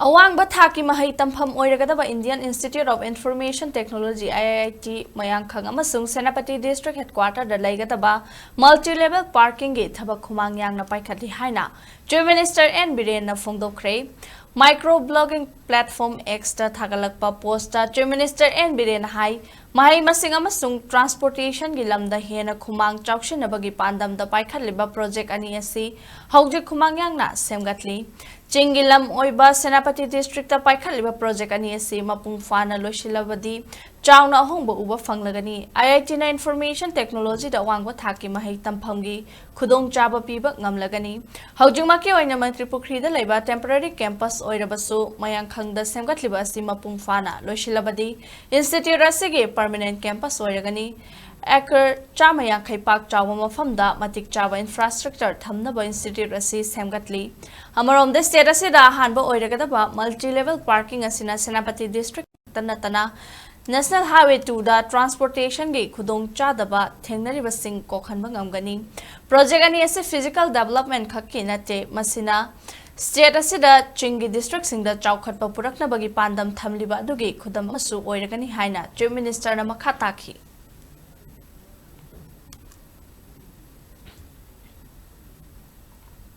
Awang Bathaki Mahai Tampham Oiragadaba Indian Institute of Information Technology IIIT mayangkhang amasung senapati district headquarter da leigadaba multi-level parking ge Thabak Khumang Yangna Paikhatli haina Chief Minister N Biren na phongdokhre microblogging platform X ta thagalakpa post ta Chief Minister N Biren hai mahai masing amasung transportation gi lamda hena khumang chawshinabagi pandam da paikhatliba project ani asi hauji Khumang Yangna semgatli Chingilam Oiba Senapati District Paikhatliba project ani asi mapung fana loshilabadi chawna ahongba uba fanglagani IIT na information technology da wangba thaki mahai tamphamgi khudong chaba piba ngamlagani haujungma ke oina Manipuri da leiba temporary campus oirabasu mayangkhang da semgatliba asi mapung fana loshilabadi institute asige permanent campus oiragani Acre Chamaya Kaipak Chawa Mafamda Matik Chawa infrastructure Thamnaba Institute Asi Semgatli Amarom the state Asida Hanba Oiragadaba multi-level parking Asina Senapati District Tanatana National Highway 2 da transportation ge khudong chadaba thengnariba sing kokhanba ngamgani project ani ase physical development khakki nate masina state asida chingi district singda chawkhatpa purakna bagi pandam thamliba adugi khudam asu oiragani haina Chief Minister na makha takhi